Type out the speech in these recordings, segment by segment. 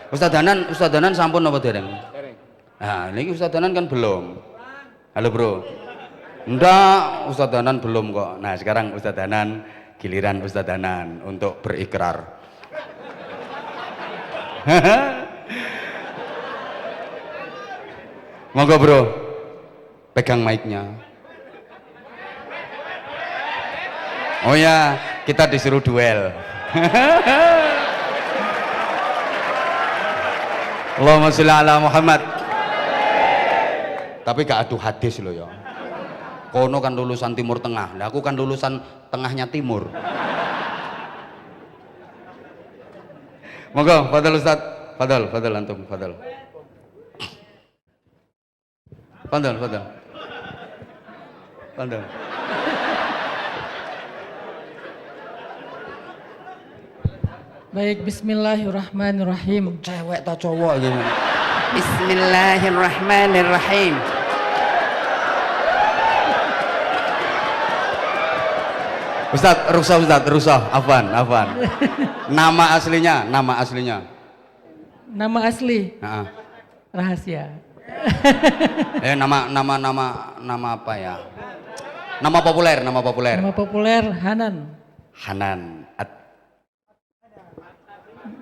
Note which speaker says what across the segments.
Speaker 1: Ustaz Danan sampun apa dereng? Nah, ini Ustaz Danan kan belum. Halo bro. Enggak, Ustaz Danan belum kok. Nah, sekarang Ustaz Danan, giliran Ustaz Danan untuk berikrar. Monggo bro, pegang mic-nya. Oh ya, kita disuruh duel. Allahumma sholli ala Muhammad. Tapi gak adu hadis loh ya. Kono kan lulusan Timur Tengah, nah aku kan lulusan tengahnya Timur. Monggo, fadal Ustaz. Fadal antum, fadal. Fadal.
Speaker 2: Baik, bismillahirrahmanirrahim.
Speaker 1: Cewek tak cowok gitu. Bismillahirrahmanirrahim. Ustaz, rusah, afwan. Nama aslinya.
Speaker 2: Nama asli
Speaker 1: Nah,
Speaker 2: rahasia.
Speaker 1: nama apa ya? Nama populer.
Speaker 2: Nama populer Hanan.
Speaker 1: Hanan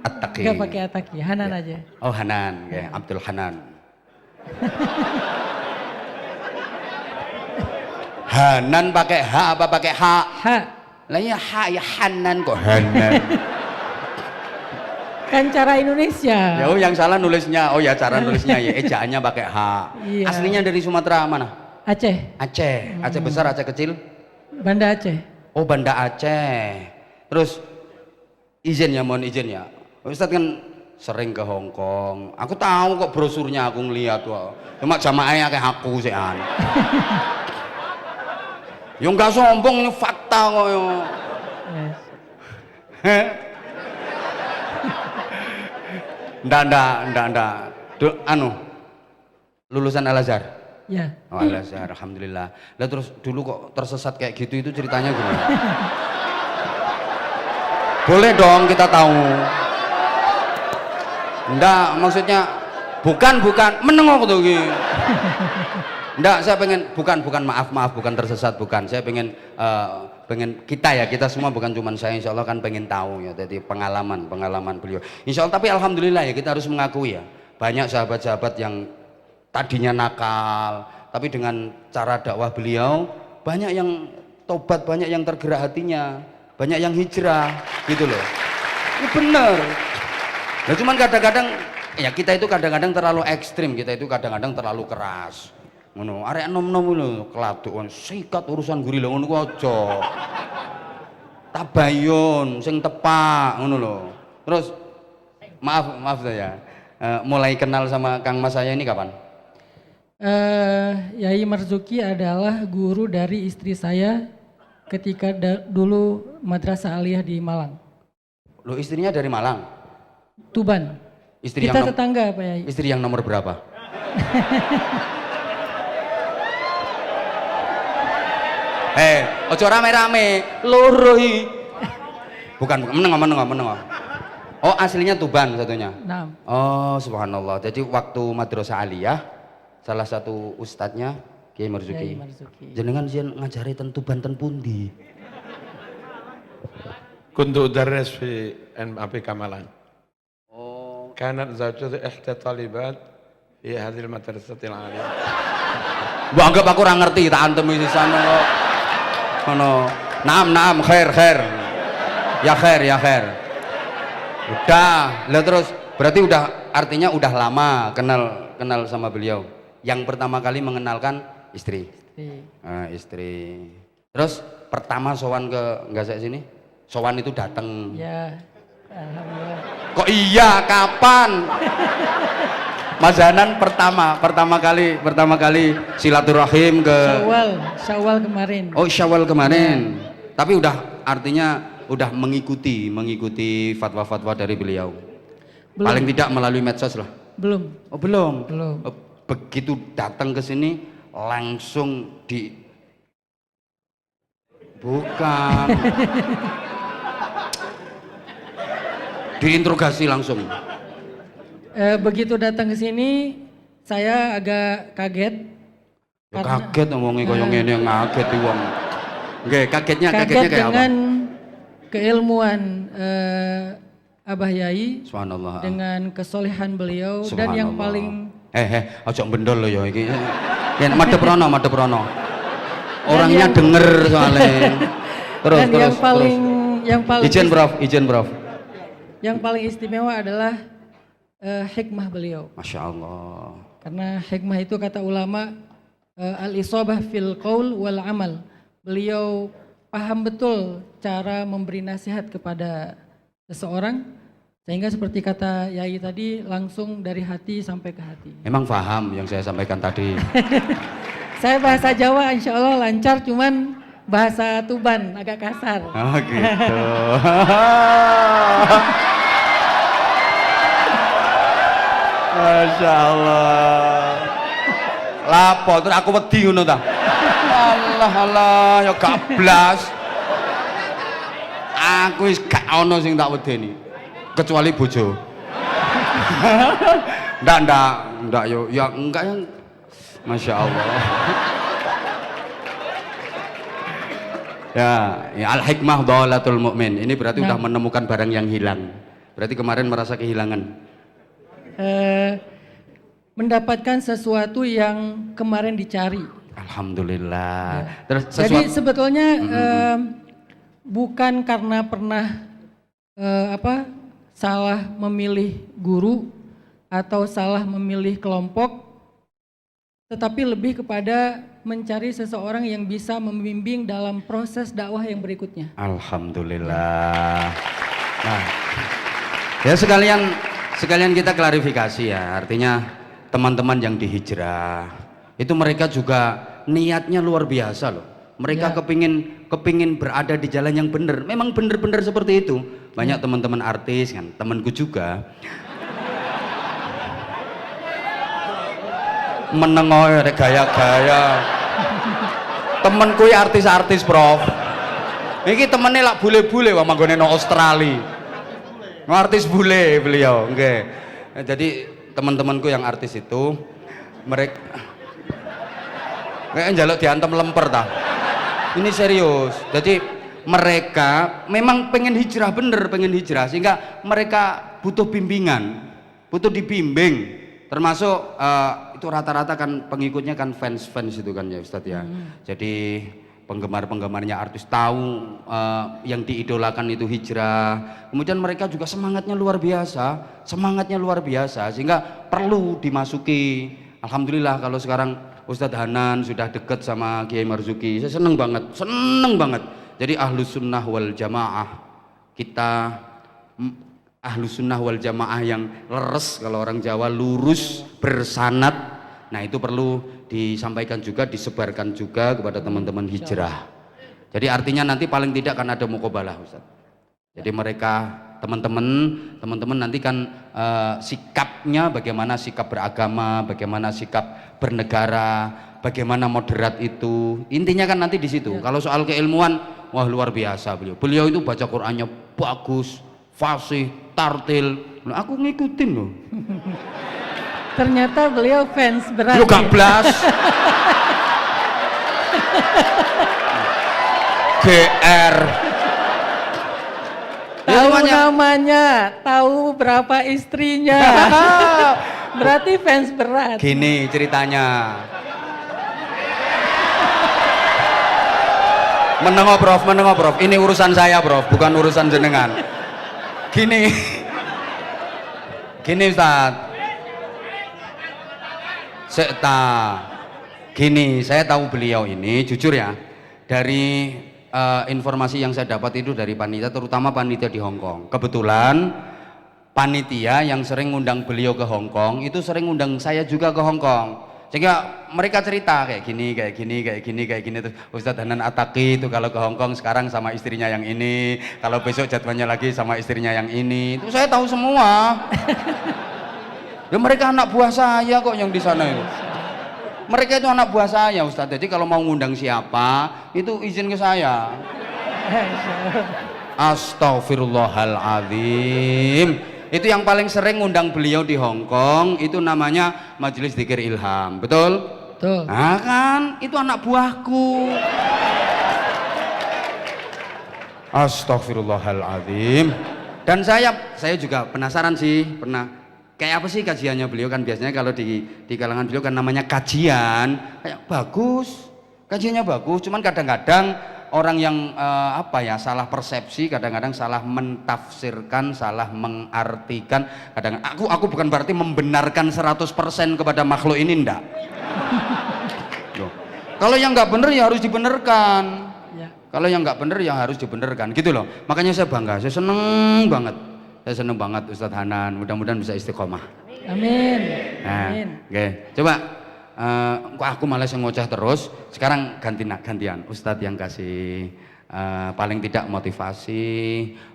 Speaker 1: At-Taqi.
Speaker 2: Enggak pakai Ataki, Hanan
Speaker 1: Ya.
Speaker 2: aja.
Speaker 1: Oh Hanan, kayak Abdul Hanan. Hanan pakai H apa pakai H?
Speaker 2: Ha,
Speaker 1: Lah ya H ya Hanan kok Hanan.
Speaker 2: kan cara Indonesia.
Speaker 1: Ya yang salah nulisnya. Oh ya cara nulisnya ya ejaannya pakai H.
Speaker 2: Iya.
Speaker 1: Aslinya dari Sumatera mana?
Speaker 2: Aceh,
Speaker 1: Aceh besar, Aceh kecil?
Speaker 2: Banda Aceh.
Speaker 1: Oh Banda Aceh. Terus mohon izin ya. Ustadz kan sering ke Hong Kong. Aku tahu kok brosurnya, aku ngeliat tuh. Cuma jamaahnya kayak aku sih an. Yo nggak sombong, ini fakta kok yo.
Speaker 2: Yes.
Speaker 1: Ndak. Lulusan Al Azhar.
Speaker 2: Ya.
Speaker 1: Oh, Al Azhar, alhamdulillah. Lah terus dulu kok tersesat kayak gitu itu ceritanya gimana? Boleh dong kita tahu. Ndak, maksudnya bukan menengok tuh gitu. Ndak, saya pengen bukan maaf bukan tersesat, bukan. Saya pengen kita semua bukan cuma saya, insya Allah kan pengen tahu ya, jadi pengalaman beliau. Insya Allah, tapi alhamdulillah ya kita harus mengakui ya, banyak sahabat-sahabat yang tadinya nakal, tapi dengan cara dakwah beliau banyak yang tobat, banyak yang tergerak hatinya, banyak yang hijrah gitu loh. Ini bener. Nah cuman kadang-kadang ya kita itu kadang-kadang terlalu ekstrim, kita itu kadang-kadang terlalu keras. Ngono, arek nom-nom lho keladukan sikat urusan guri lho ngono ku aja. Tabayun sing tepak ngono lho. Terus maaf saya. Mulai kenal sama Kang Mas saya ini kapan?
Speaker 2: Yai Marzuki adalah guru dari istri saya ketika dulu Madrasah Aliyah di Malang.
Speaker 1: Lo istrinya dari Malang?
Speaker 2: Tuban.
Speaker 1: Istri
Speaker 2: Kita
Speaker 1: yang
Speaker 2: tetangga Pak Yai.
Speaker 1: Istri yang nomor berapa? Ojo rame-rame, loro iki. Bukan, menengok. Oh, aslinya Tuban satunya.
Speaker 2: Nah.
Speaker 1: Oh, subhanallah. Jadi waktu Madrasah Aliyah, salah satu ustadznya Kiai Marzuki. Jenengan sing ngajari ten Tuban ten pundi?
Speaker 3: Kuntu udarris fi MAPK Malang.
Speaker 1: Oh,
Speaker 3: Kanat zawjatu ihda talibat fi hadhil madrasatil aliyah.
Speaker 1: mbok anggap aku ora ngerti tak antem iki sana kok. Ngono. Naam, khair. Ya khair. Udah, lah terus berarti udah artinya udah lama kenal sama beliau. Yang pertama kali mengenalkan istri. Istri. Terus pertama sowan ke Nggak sini? Sowan itu datang.
Speaker 2: Ya, alhamdulillah.
Speaker 1: Kok iya? Kapan? Mas Hanan pertama kali silaturahim ke
Speaker 2: Syawal kemarin.
Speaker 1: Oh, Syawal kemarin. Tapi udah artinya udah mengikuti fatwa-fatwa dari beliau.
Speaker 2: Belum.
Speaker 1: Paling tidak melalui medsos lah.
Speaker 2: Belum.
Speaker 1: Oh, belum.
Speaker 2: Belum.
Speaker 1: Oh, begitu datang ke sini langsung bukan. Diinterogasi langsung.
Speaker 2: begitu datang ke sini saya agak kaget.
Speaker 1: Ya kaget ngomongi koyo ngene ngaget iki wong. Nggih, kagetnya
Speaker 2: Kaget
Speaker 1: kayak apa?
Speaker 2: dengan keilmuan Abah Yai,
Speaker 1: Subhanallah.
Speaker 2: dengan kesolehan beliau, dan yang
Speaker 1: Subhanallah.
Speaker 2: paling
Speaker 1: ojo bendol lo ya iki. Yen madhep rono. Orangnya
Speaker 2: yang-
Speaker 1: denger soalnya. Terus
Speaker 2: dan
Speaker 1: terus.
Speaker 2: yang paling
Speaker 1: Izin Prof.
Speaker 2: yang paling istimewa adalah hikmah beliau.
Speaker 1: Masya Allah.
Speaker 2: Karena hikmah itu kata ulama al-isabah fil qaul wal amal. Beliau paham betul cara memberi nasihat kepada seseorang, sehingga seperti kata Yai tadi, langsung dari hati sampai ke hati.
Speaker 1: Emang paham yang saya sampaikan tadi?
Speaker 2: Saya bahasa Jawa insya Allah lancar, cuman bahasa Tuban agak kasar.
Speaker 1: Oh gitu. Masya Allah. Lapo terus aku wedi ngono ta. Allah ya gak blas. Aku wis gak ono sing tak wedeni. Kecuali bojo. Ndak yo ya enggak yang Masya Allah. Ya al-hikmah dhalatul mu'min. Ini berarti udah menemukan barang yang hilang. Berarti kemarin merasa kehilangan.
Speaker 2: Mendapatkan sesuatu yang kemarin dicari.
Speaker 1: Alhamdulillah. Terus
Speaker 2: Jadi sebetulnya bukan karena pernah salah memilih guru atau salah memilih kelompok, tetapi lebih kepada mencari seseorang yang bisa membimbing dalam proses dakwah yang berikutnya.
Speaker 1: Alhamdulillah. Nah, ya sekalian kita klarifikasi ya. Artinya teman-teman yang dihijrah itu mereka juga niatnya luar biasa loh. Mereka kepingin berada di jalan yang benar. Memang benar-benar seperti itu. Banyak teman-teman artis kan, temanku juga. Menengoy ada gaya-gaya. Temenku ya artis-artis, Prof. Iki temennya lak bule-bule wah manggone nang Australia. Artis bule beliau, nggih. Jadi teman-temanku yang artis itu mereka kayak njaluk diantem lemper ta. Ini serius. Jadi mereka memang pengen hijrah, bener pengen hijrah, sehingga mereka butuh bimbingan, butuh dibimbing. Termasuk itu rata-rata kan pengikutnya kan fans itu kan ya Ustadz ya. Jadi penggemar-penggemarnya artis tahu yang diidolakan itu hijrah. Kemudian mereka juga semangatnya luar biasa, sehingga perlu dimasuki. Alhamdulillah kalau sekarang Ustadz Hanan sudah dekat sama Kiai Marzuki, saya seneng banget. Jadi ahlus sunnah wal jamaah, kita ahlus sunnah wal jamaah yang leres, kalau orang Jawa lurus bersanad. Nah itu perlu disampaikan juga, disebarkan juga kepada teman-teman hijrah. Jadi artinya nanti paling tidak kan ada muqabalah Ustaz. Jadi mereka teman-teman nanti kan sikapnya bagaimana, sikap beragama, bagaimana sikap bernegara, bagaimana moderat itu. Intinya kan nanti di situ. Kalau soal keilmuan, wah luar biasa beliau. Beliau itu baca Qur'annya bagus, fasih, tartil. Nah, aku ngikutin loh.
Speaker 2: Ternyata beliau fans berat.
Speaker 1: Lu gak blas. GR.
Speaker 2: Tahu namanya, tahu berapa istrinya. Berarti fans berat.
Speaker 1: Gini ceritanya. Menengok Prof. Ini urusan saya Prof, bukan urusan jenengan. Gini Ustaz. Gini, saya tahu beliau ini jujur ya, dari informasi yang saya dapat itu dari panitia, terutama panitia di Hong Kong. Kebetulan panitia yang sering ngundang beliau ke Hong Kong itu sering ngundang saya juga ke Hong Kong, sehingga mereka cerita kayak gini terus Ustadz Hanan Ataki itu kalau ke Hong Kong sekarang sama istrinya yang ini, kalau besok jadwalnya lagi sama istrinya yang ini, itu saya tahu semua. Ya mereka anak buah saya kok yang di sana itu. Mereka itu anak buah saya Ustadz. Jadi kalau mau ngundang siapa itu izin ke saya. Astaghfirullahaladzim. Itu yang paling sering ngundang beliau di Hong Kong itu namanya Majelis Dzikir Ilham, betul?
Speaker 2: Betul.
Speaker 1: Nah kan, itu anak buahku. Astagfirullahaladzim. Dan saya juga penasaran sih, pernah kayak apa sih kajiannya beliau, kan biasanya kalau di kalangan beliau kan namanya kajian, kayak bagus, kajiannya bagus, cuman kadang-kadang orang yang salah persepsi, kadang-kadang salah mentafsirkan, salah mengartikan. Kadang aku bukan berarti membenarkan 100% kepada makhluk ini, ndak. Loh. Kalau yang nggak bener ya harus dibenarkan.
Speaker 2: Ya.
Speaker 1: Kalau yang nggak bener ya harus dibenarkan, gitu loh. Makanya saya bangga, saya seneng banget. Saya seneng banget Ustadz Hanan, mudah-mudahan bisa istiqomah.
Speaker 2: Amin.
Speaker 1: Nah,
Speaker 2: Amin.
Speaker 1: oke. Coba kok aku malah yang ngoceh terus. Sekarang gantian Ustadz yang kasih paling tidak motivasi,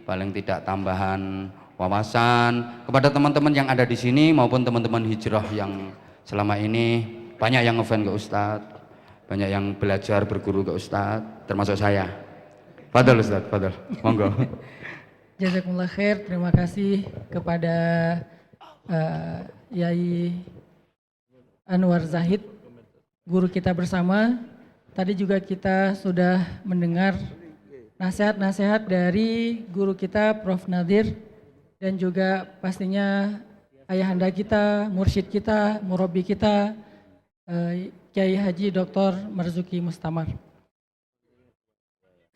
Speaker 1: paling tidak tambahan wawasan kepada teman-teman yang ada di sini maupun teman-teman hijrah yang selama ini banyak yang ngefans ke Ustadz, banyak yang belajar berguru ke Ustadz, termasuk saya. Fadol Ustadz, fadol, monggo.
Speaker 2: Jazakumullah khair, terima kasih kepada Yai Anwar Zahid, guru kita bersama. Tadi juga kita sudah mendengar nasihat-nasihat dari guru kita Prof. Nadir, dan juga pastinya ayahanda kita, mursyid kita, murabi kita, Kiai Haji Dr. Marzuki Mustamar.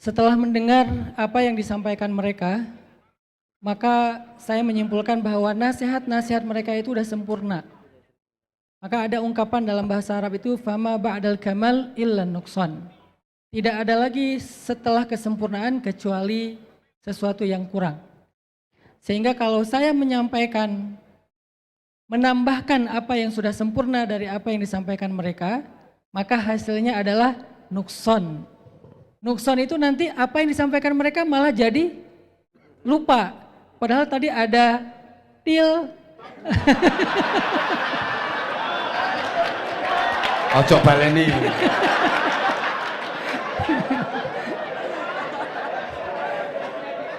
Speaker 2: Setelah mendengar apa yang disampaikan mereka, maka saya menyimpulkan bahwa nasihat-nasihat mereka itu sudah sempurna. Maka ada ungkapan dalam bahasa Arab itu, fama ba'dal kamal illa nuqsan. Tidak ada lagi setelah kesempurnaan kecuali sesuatu yang kurang. Sehingga kalau saya menyampaikan, menambahkan apa yang sudah sempurna dari apa yang disampaikan mereka, maka hasilnya adalah nukson. Nukson itu nanti apa yang disampaikan mereka malah jadi lupa. Padahal tadi ada til.
Speaker 3: Ojo baleni.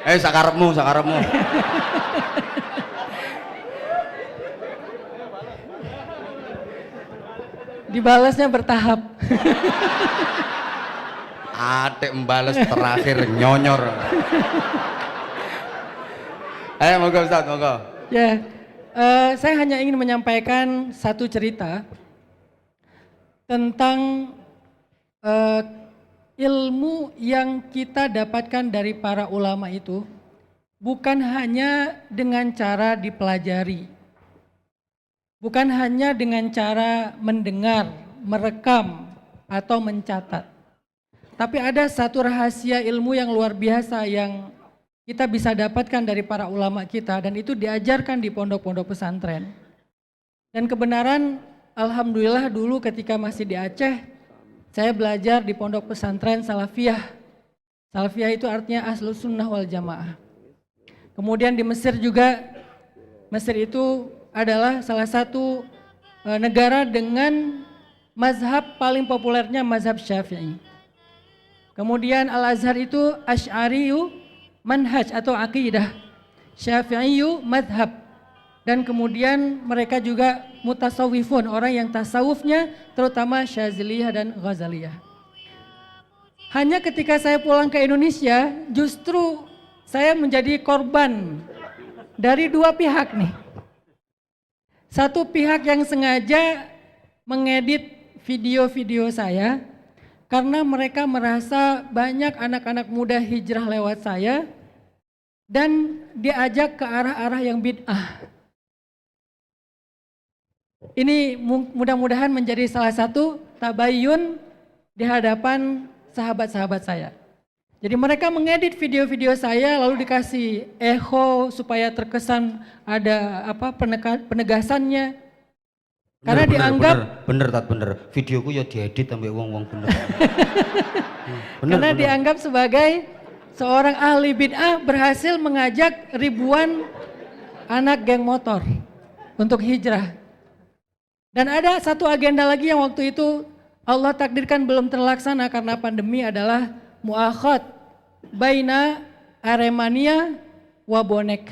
Speaker 1: Sakarepmu.
Speaker 2: Dibalasnya bertahap.
Speaker 1: Atik membales terakhir nyonyor. Monggo Ustaz, monggo.
Speaker 2: Ya, saya hanya ingin menyampaikan satu cerita tentang ilmu yang kita dapatkan dari para ulama itu bukan hanya dengan cara dipelajari, bukan hanya dengan cara mendengar, merekam, atau mencatat. Tapi ada satu rahasia ilmu yang luar biasa yang kita bisa dapatkan dari para ulama kita, dan itu diajarkan di pondok-pondok pesantren. Dan kebenaran, alhamdulillah dulu ketika masih di Aceh, saya belajar di pondok pesantren Salafiyah. Salafiyah itu artinya Ahlus Sunnah wal Jamaah. Kemudian di Mesir juga, Mesir itu adalah salah satu negara dengan mazhab paling populernya mazhab Syafi'i. Kemudian Al-Azhar itu Asy'ariyu manhaj atau aqidah, Syafi'iyu madhab. Dan kemudian mereka juga mutasawwifun, orang yang tasawufnya terutama Syaziliyah dan Ghazaliyah. Hanya ketika saya pulang ke Indonesia, justru saya menjadi korban dari dua pihak nih. Satu pihak yang sengaja mengedit video-video saya karena mereka merasa banyak anak-anak muda hijrah lewat saya dan diajak ke arah-arah yang bid'ah. Ini mudah-mudahan menjadi salah satu tabayyun di hadapan sahabat-sahabat saya. Jadi mereka mengedit video-video saya lalu dikasih echo supaya terkesan ada penegasannya. Karena dianggap
Speaker 1: bener. Videoku ya diedit sampai wong-wong bener.
Speaker 2: Karena dianggap sebagai seorang ahli bid'ah berhasil mengajak ribuan anak geng motor untuk hijrah. Dan ada satu agenda lagi yang waktu itu Allah takdirkan belum terlaksana karena pandemi, adalah muakhad baina Aremania wa bonek.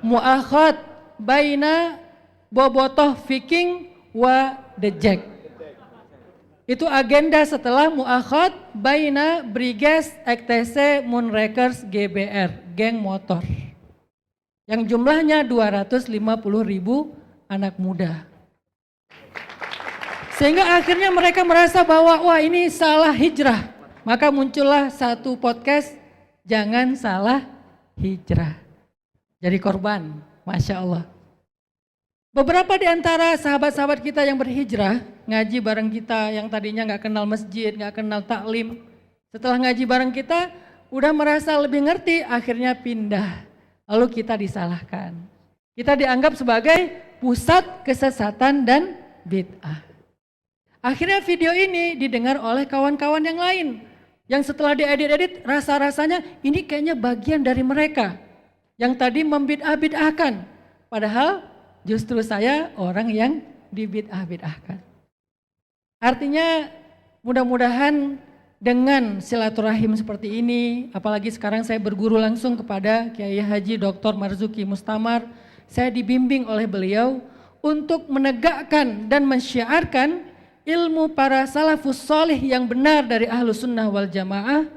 Speaker 2: mu'akhad baina bobotoh viking wa dejek. Itu agenda setelah mu'akhad baina Briges EKTC Moonrakers GBR, geng motor. Yang jumlahnya 250.000 anak muda. Sehingga akhirnya mereka merasa bahwa wah ini salah hijrah. Maka muncullah satu podcast, jangan salah hijrah. Jadi korban, Masya Allah. Beberapa di antara sahabat-sahabat kita yang berhijrah, ngaji bareng kita yang tadinya nggak kenal masjid, nggak kenal taklim. Setelah ngaji bareng kita, udah merasa lebih ngerti, akhirnya pindah. Lalu kita disalahkan. Kita dianggap sebagai pusat kesesatan dan bid'ah. Akhirnya video ini didengar oleh kawan-kawan yang lain. Yang setelah diedit-edit rasa-rasanya ini kayaknya bagian dari mereka. Yang tadi membid'ah-bid'ahkan. Padahal justru saya orang yang dibid'ah-bid'ahkan. Artinya mudah-mudahan dengan silaturahim seperti ini, apalagi sekarang saya berguru langsung kepada Kiai Haji Dr. Marzuki Mustamar, saya dibimbing oleh beliau untuk menegakkan dan mensyiarkan ilmu para salafus solih yang benar dari Ahlus Sunnah wal Jamaah.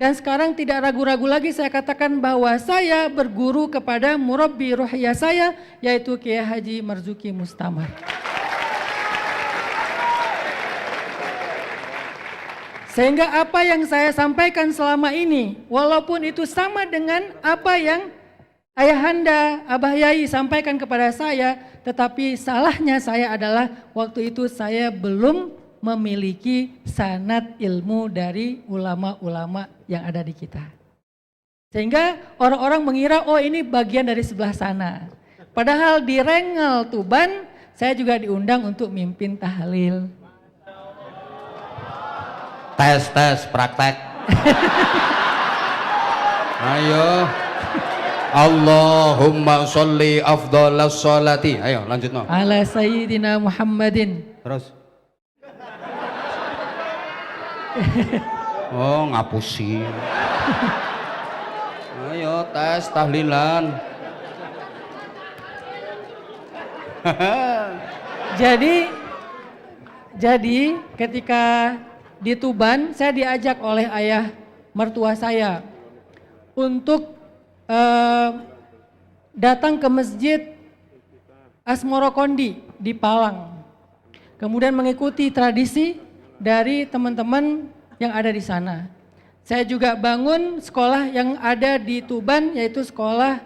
Speaker 2: Dan sekarang tidak ragu-ragu lagi saya katakan bahwa saya berguru kepada murabbi ruhiyah saya, yaitu Kiai Haji Marzuki Mustamar. Sehingga apa yang saya sampaikan selama ini, walaupun itu sama dengan apa yang ayahanda, Abah Yai sampaikan kepada saya, tetapi salahnya saya adalah waktu itu saya belum memiliki sanad ilmu dari ulama-ulama yang ada di kita. Sehingga orang-orang mengira, oh ini bagian dari sebelah sana. Padahal di Rengel Tuban, saya juga diundang untuk mimpin tahlil.
Speaker 1: Tes, praktek. Ayo. Allahumma sholli afdhalas sholati. Ayo lanjut no.
Speaker 2: Ala Sayyidina Muhammadin.
Speaker 1: Terus. Oh ngapusi. Ayo tes tahlilan.
Speaker 2: Jadi ketika di Tuban saya diajak oleh ayah mertua saya untuk datang ke masjid Asmoro Kondi di Palang. Kemudian mengikuti tradisi dari teman-teman yang ada di sana. Saya juga bangun sekolah yang ada di Tuban, yaitu sekolah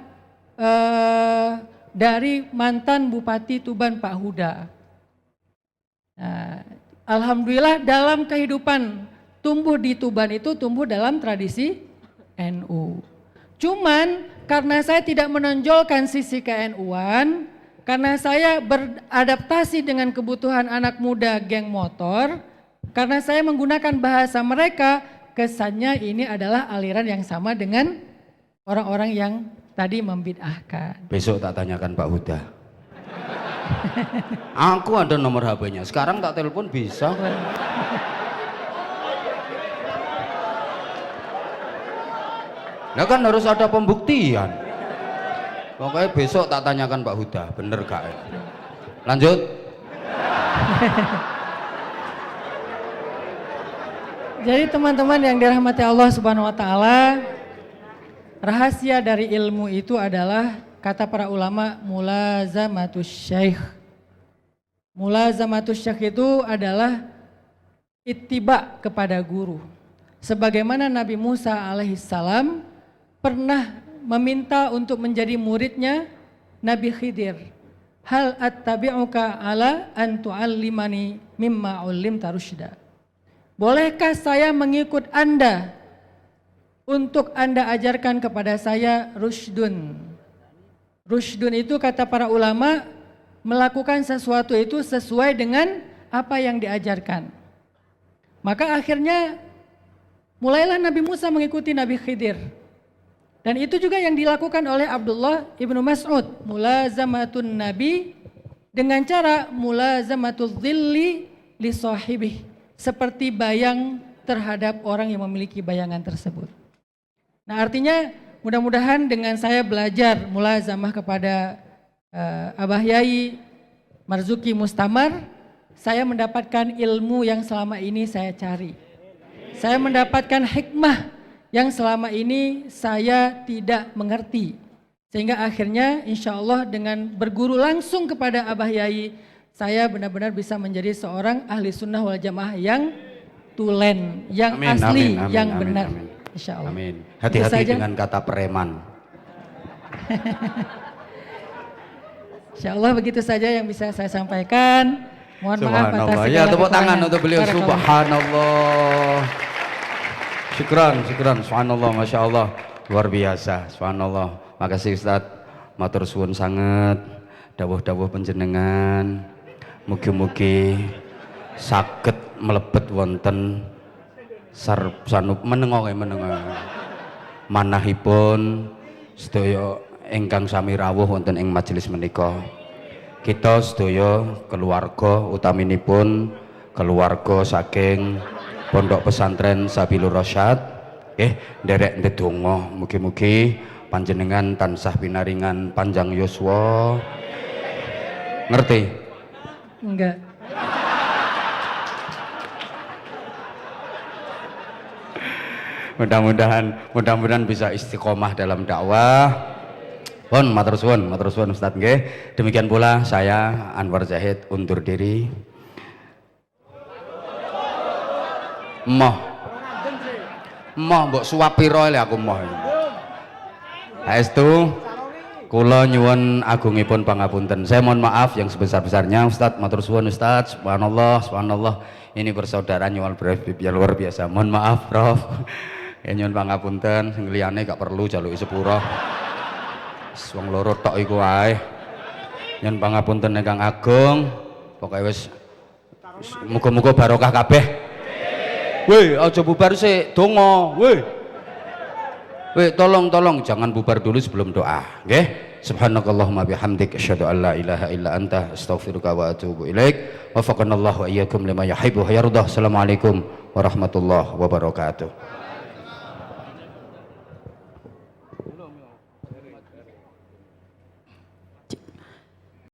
Speaker 2: dari mantan Bupati Tuban Pak Huda. Nah, alhamdulillah dalam kehidupan tumbuh di Tuban itu tumbuh dalam tradisi NU. Cuman karena saya tidak menonjolkan sisi ke-NU-an, karena saya beradaptasi dengan kebutuhan anak muda geng motor, karena saya menggunakan bahasa mereka, kesannya ini adalah aliran yang sama dengan orang-orang yang tadi membid'ahkan.
Speaker 1: Besok tak tanyakan Pak Huda. Aku ada nomor HP-nya, sekarang tak telepon bisa kan? Nah kan harus ada pembuktian. Pokoknya besok tak tanyakan Pak Huda, bener gak? Lanjut.
Speaker 2: Jadi teman-teman yang dirahmati Allah Subhanahu wa taala, rahasia dari ilmu itu adalah kata para ulama mulazamatus syekh. Mulazamatus syekh itu adalah ittiba kepada guru. Sebagaimana Nabi Musa alaihissalam pernah meminta untuk menjadi muridnya Nabi Khidir. Hal attabi'uka ala an tu'allimani mimma 'ullimta rusyda. Bolehkah saya mengikut Anda untuk Anda ajarkan kepada saya rusydun. Rusydun itu kata para ulama melakukan sesuatu itu sesuai dengan apa yang diajarkan. Maka akhirnya mulailah Nabi Musa mengikuti Nabi Khidir. Dan itu juga yang dilakukan oleh Abdullah ibnu Mas'ud. Mulazamatun Nabi dengan cara mulazamatul dhilli li sahibih. Seperti bayang terhadap orang yang memiliki bayangan tersebut. Nah artinya mudah-mudahan dengan saya belajar mulazamah kepada Abah Yai Marzuki Mustamar, saya mendapatkan ilmu yang selama ini saya cari. Saya mendapatkan hikmah yang selama ini saya tidak mengerti. Sehingga akhirnya insya Allah dengan berguru langsung kepada Abah Yai, saya benar-benar bisa menjadi seorang ahli sunnah wal jamaah yang tulen, yang
Speaker 1: Amin,
Speaker 2: asli,
Speaker 1: amin, amin,
Speaker 2: yang
Speaker 1: amin,
Speaker 2: benar.
Speaker 1: amin.
Speaker 2: Insya Allah.
Speaker 1: Amin.
Speaker 2: Itu
Speaker 1: Hati-hati
Speaker 2: saja.
Speaker 1: dengan kata preman.
Speaker 2: Insya Allah begitu saja yang bisa saya sampaikan. Mohon maaf atas
Speaker 1: Subhanallah.
Speaker 2: segala
Speaker 1: Ya, tepuk tangan
Speaker 2: kekurangan.
Speaker 1: untuk beliau.
Speaker 2: Barakallah.
Speaker 1: Subhanallah. Syukran, syukran. Subhanallah, Masya Allah. Luar biasa. Subhanallah. Makasih Ustadz. Matur suwun sangat. Dawuh-dawuh panjenengan. Mugi-mugi saged mlebet wonten sanup menengo manahipun sedaya ingkang sami rawuh wonten ing majelis menika. Kita sedaya keluarga utaminipun keluarga saking Pondok Pesantren Sabilur Rasyad nderek ndedonga mugi-mugi panjenengan tansah pinaringan panjang yuswa. Ngerti?
Speaker 2: Enggak.
Speaker 1: Mudah-mudahan bisa istiqomah dalam dakwah. Pun matur suwun Ustaz nggih. Demikian pula saya Anwar Zahid undur diri. Moh mbok suwap pira le aku moh. Saestu kula nyuwun agungipun pangapunten. Saya mohon maaf yang sebesar-besarnya Ustaz, matur suwun Ustaz. Subhanallah, subhanallah. Ini persaudaraan yang luar biasa. Mohon maaf Prof. Ya nyuwun pangapunten, sing liyane gak perlu jaluki sepura. Wong loro tok iku wae. Nyuwun pangapunten ingkang agung. Pokoke wis muga-muga barokah kabeh. Weh, aja bubar sik, donga. Weh, tolong jangan bubar dulu sebelum doa, nggih? Subhanakallahumma bihamdik asyhadu an la ilaha illa anta astaghfiruka wa atubu ilaik. Wafaqanallahu wa iyyakum lima yuhibbu wa yardah. Assalamualaikum warahmatullahi wabarakatuh.